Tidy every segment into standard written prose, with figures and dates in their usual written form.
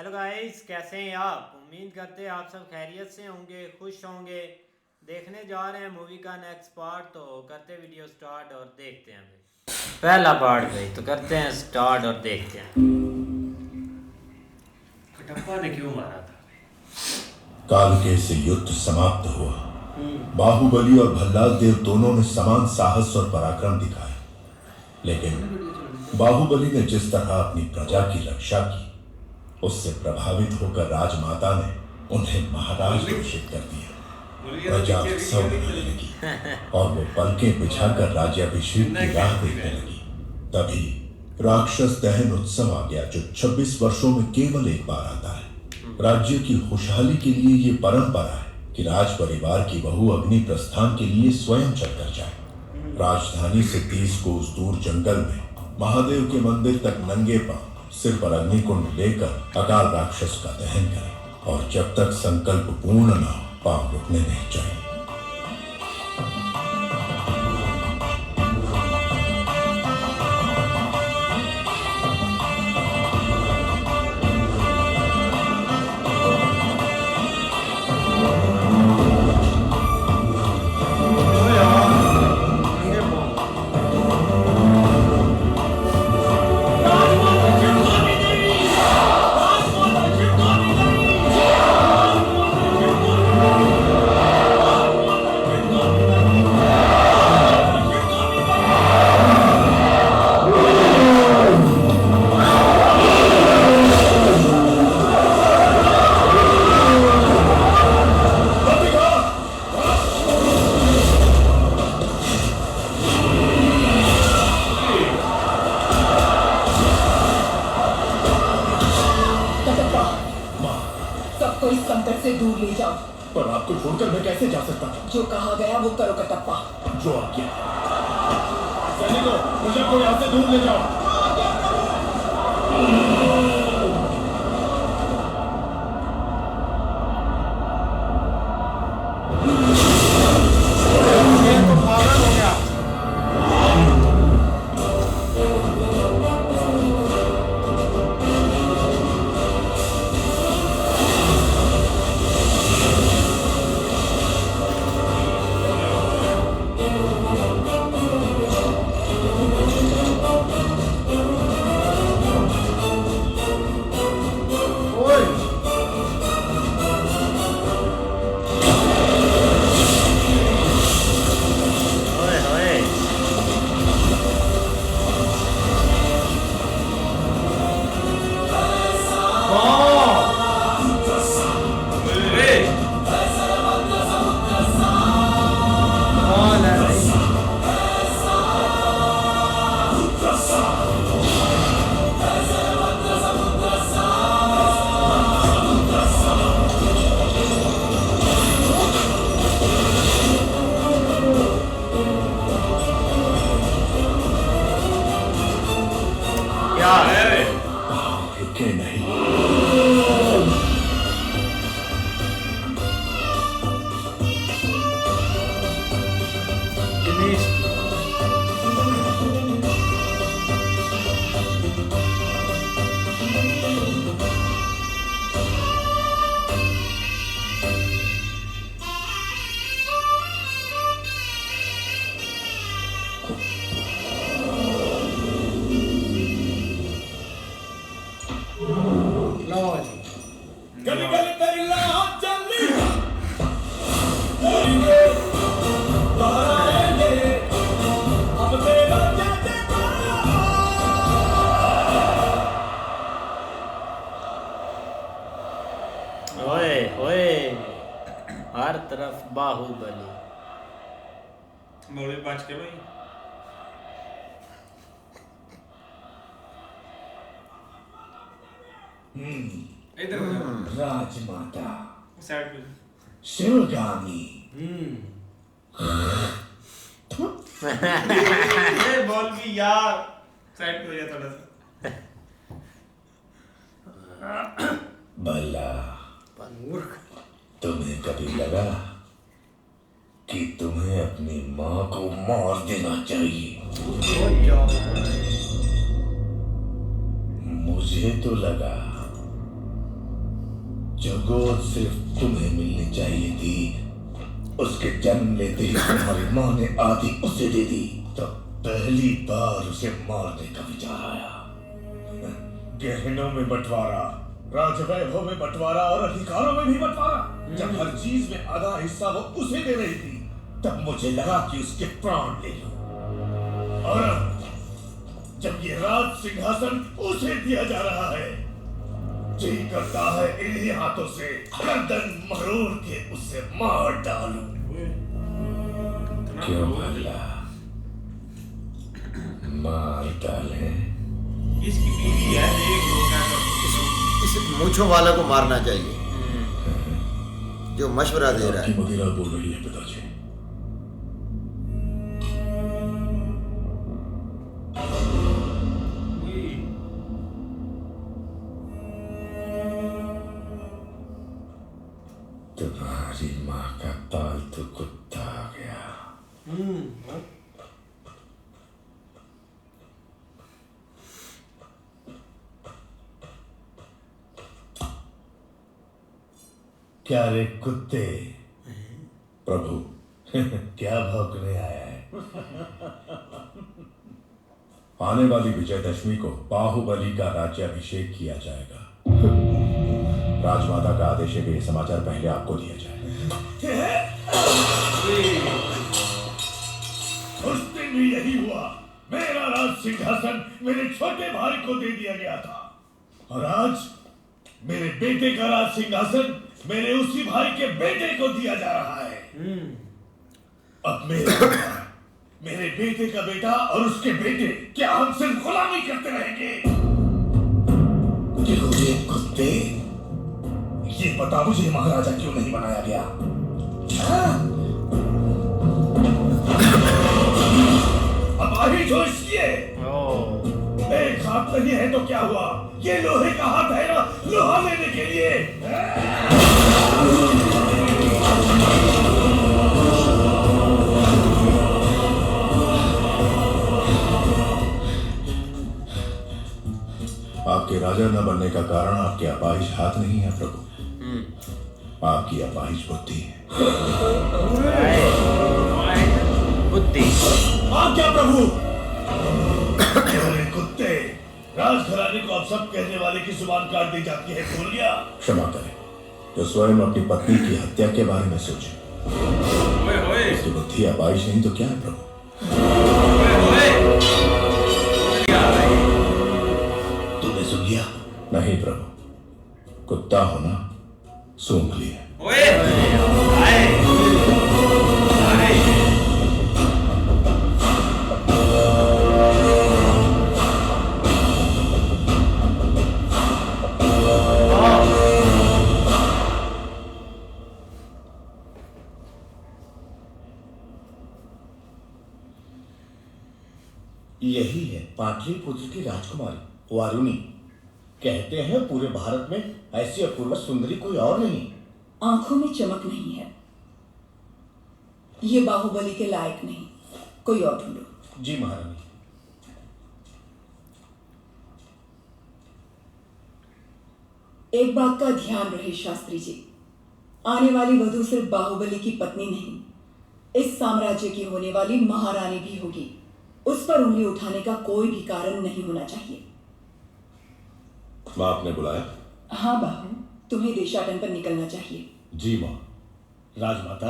Hello guys, कैसे हैं आप? उम्मीद करते हैं आप सब खैरियत से होंगे, खुश होंगे। देखने जा रहे हैं मूवी का नेक्स्ट पार्ट, तो करते वीडियो स्टार्ट और देखते हैं भाई पहला पार्ट। भाई तो करते हैं स्टार्ट और देखते हैं कटप्पा ने क्यों मारा था। कालके से युद्ध समाप्त हुआ। बाहुबली और भल्लाल देव दोनों ने समान साहस और पराक्रम दिखाए, लेकिन बाहुबली ने जिस तरह अपनी प्रजा की रक्षा की, उससे प्रभावित होकर राजमाता ने उन्हें महाराज घोषित कर दिया। प्रजा उत्सव मनाने लगी और वो पलकें बिछाकर राज्याभिषेक की राह देखने लगी। तभी राक्षस दहन उत्सव आ गया, जो 26 वर्षों में केवल एक बार आता है। राज्य की खुशहाली के लिए ये परंपरा है कि राज परिवार की बहू अग्नि प्रस्थान के लिए स्वयं चलकर जाए। राजधानी से 30 कोस दूर जंगल में महादेव के मंदिर तक नंगे पांव सिर पर अग्निकुंड लेकर अकाल राक्षस का दहन करें, और जब तक संकल्प पूर्ण न हो पांव रुकने नहीं चाहिए। से दूर ले जाओ। पर आपको छोड़कर मैं कैसे जा सकता हूँ? जो कहा गया वो करो कटप्पा। जो आज्ञा। सैनिकों, प्रजा को यहाँ से दूर ले जाओ। हर तरफ बाहुबली। मौली पाँच के भाई इधर राजमाता साइड पे शिवगामी। ये बॉल भी यार साइड पे हो गया थोड़ा सा। भला तुम्हें कभी लगा कि तुम्हें अपनी माँ को मार देना चाहिए? मुझे तो लगा जो गोद सिर्फ तुम्हें मिलनी चाहिए थी, उसके जन्म लेते ही तुम्हारी माँ ने आधी उसे दे दी। तो पहली बार उसे मारने का विचार आया। गहनों में बंटवारा, राजवैभव में बंटवारा और अधिकारों में भी बंटवारा। जब हर चीज में आधा हिस्सा वो उसे दे रही थी, तब मुझे लगा कि उसके प्राण ले लूं। और अब जब ये राज सिंहासन उसे दिया जा रहा है, जी करता है इन्हीं हाथों से गर्दन मरोड़ के उसे मार डालूं। क्यों भला मार डाले? इसकी बीवी है, देख लो क्या करती है। इस मूंछों वाला को मारना चाहिए जो मशवरा दे रहा है। मदिरा बोल रही है पिताजी। तुम्हारी माँ का पालतू कुत्ता आ गया। क्या रे कुत्ते, प्रभु क्या भौंकने आया है? आने वाली विजयदशमी को बाहुबली का राज्याभिषेक किया जाएगा। राजमाता का आदेश है कि यह समाचार पहले आपको दिया जाए। उस दिन भी यही हुआ। मेरा राज सिंहासन मेरे छोटे भाई को दे दिया गया था, और आज मेरे बेटे का राज सिंहासन मेरे उसी भाई के बेटे को दिया जा रहा है। अब मेरे बेटे का बेटा और उसके बेटे क्या हमसे गुलामी करते रहेंगे? कुत्ते, ये बता मुझे महाराजा क्यों नहीं बनाया गया? अब आही जो इसलिए एक हाथ नहीं है तो क्या हुआ? ये लोहे का हाथ है ना, लोहा लेने के लिए। आपके राजा न बनने का कारण आपके अपाहिज हाथ नहीं है प्रभु, आपकी अपाहिज बुद्धि है। बुद्धि। क्या प्रभु? अरे कुत्ते, राजघराने को अब सब कहने वाले की जुबान काट दी जाती है, भूल गया? क्षमा करें, जो स्वयं अपनी पत्नी की हत्या के बारे में सोचे। उसकी बुद्धि अपाहिज नहीं तो क्या है प्रभु? तुमने सुन लिया? नहीं प्रभु, कुत्ता होना सूंघ लिया। यही है पाटलिपुत्र की राजकुमारी वारुणी। कहते हैं पूरे भारत में ऐसी अपूर्व सुंदरी कोई और नहीं। आंखों में चमक नहीं है, ये बाहुबली के लायक नहीं, कोई और ढूंढो। जी महारानी। एक बात का ध्यान रहे शास्त्री जी, आने वाली वधू सिर्फ बाहुबली की पत्नी नहीं, इस साम्राज्य की होने वाली महारानी भी होगी। उस पर उंगली उठाने का कोई भी कारण नहीं होना चाहिए। माँ आपने बुलाया? हाँ बाहु, तुम्हें देशाटन पर निकलना चाहिए। जी माँ। राजमाता,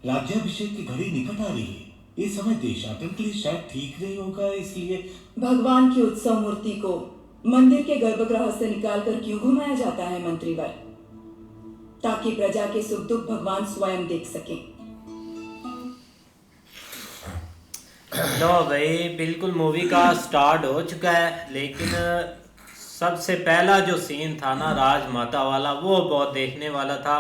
राज्याभिषेक की घड़ी निकट आ रही है। इस समय देशाटन के लिए शायद ठीक नहीं होगा, इसलिए भगवान की उत्सव मूर्ति को मंदिर के गर्भगृह से निकालकर क्यों घुमाया जाता है मंत्रीवर? ताकि प्रजा के सुख दुख भगवान स्वयं देख सकें। लो भाई, बिल्कुल मूवी का स्टार्ट हो चुका है, लेकिन सबसे पहला जो सीन था ना राजमाता वाला, वो बहुत देखने वाला था,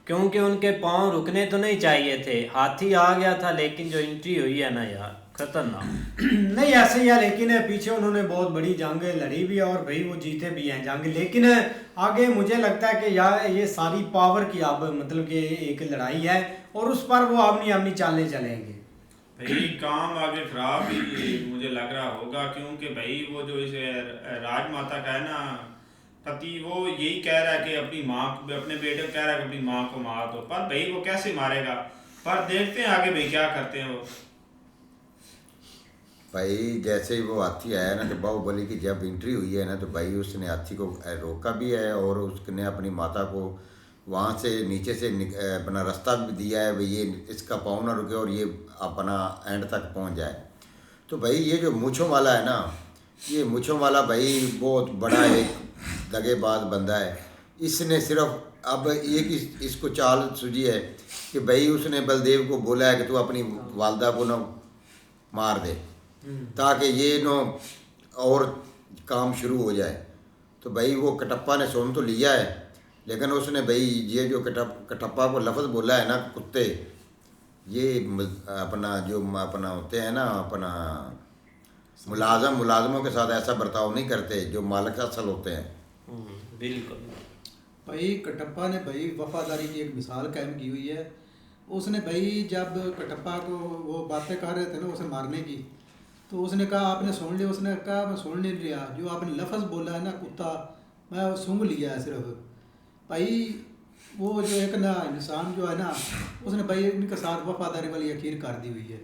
क्योंकि उनके पांव रुकने तो नहीं चाहिए थे। हाथी आ गया था, लेकिन जो एंट्री हुई है ना यार, खतरनाक। नहीं ऐसे ही है, लेकिन पीछे उन्होंने बहुत बड़ी जंग लड़ी भी है और भाई वो जीते भी हैं जंग। लेकिन आगे मुझे लगता है कि यार ये सारी पावर की अब मतलब कि एक लड़ाई है और उस पर वो अपनी चालें चलेंगे। भाई काम आगे खराब ही मुझे लग रहा होगा, क्योंकि भाई वो जो इसे राजमाता का है ना, पति वो यही कह रहा है कि अपनी माँ अपने बेटे को कह रहा है कि अपनी माँ को मार दो, पर भाई वो कैसे मारेगा, पर देखते हैं आगे भाई क्या करते हैं वो। भाई जैसे ही वो हाथी आया ना, तो बाहुबली की जब एंट्री हुई है ना, तो भाई उसने हाथी को रोका भी है और उसने अपनी माता को वहाँ से नीचे से अपना रास्ता भी दिया है भाई, ये इसका पाँव ना रुके और ये अपना एंड तक पहुँच जाए। तो भाई ये जो मूँछों वाला है ना, ये मूँछों वाला भाई बहुत बड़ा एक दगेबाज बंदा है। इसने सिर्फ अब एक इसको चाल सूझी है कि भाई उसने बलदेव को बोला है कि तू अपनी वालदा को ना मार दे ताकि ये नो और काम शुरू हो जाए। तो भाई वो कटप्पा ने सुन तो लिया है, लेकिन उसने भाई ये जो कटप्पा को लफ्ज़ बोला है ना कुत्ते, ये अपना जो अपना होते हैं ना अपना मुलाजमों के साथ ऐसा बर्ताव नहीं करते जो मालिक असल होते हैं। बिल्कुल भाई कटप्पा ने भाई वफादारी की एक मिसाल कायम की हुई है। उसने भाई जब कटप्पा को वो बातें कर रहे थे ना उसे मारने की, तो उसने कहा आपने सुन लिया, उसने कहा मैं सुन नहीं लिया, जो आपने लफ्ज़ बोला है ना कुत्ता, मैं वो सूंघ लिया है सिर्फ। भाई वो जो एक ना इंसान जो है ना, उसने भाई इनके साथ वफादारी वाली अखीर कर दी हुई है।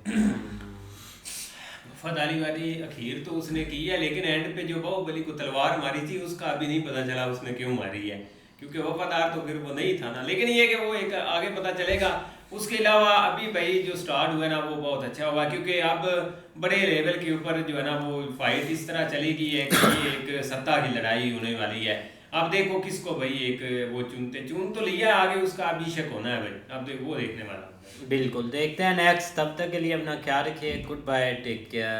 वफादारी वाली अखीर तो उसने की है, लेकिन एंड पे जो बाहुबली को तलवार मारी थी उसका अभी नहीं पता चला उसने क्यों मारी है, क्योंकि वफादार तो फिर वो नहीं था ना। लेकिन ये कि वो एक आगे पता चलेगा। उसके अलावा अभी भाई जो स्टार्ट हुआ ना वो बहुत अच्छा हुआ, क्योंकि अब बड़े लेवल के ऊपर जो है ना वो फाइट इस तरह चलेगी है कि एक सत्ता की लड़ाई होने वाली है। अब देखो किसको भाई एक वो चुन तो लिया, आगे उसका अभिषेक होना है भाई, अब देखो वो देखने वाला। बिल्कुल देखते हैं नेक्स्ट। तब तक के लिए अपना ख्याल रखिए। Goodbye, take care.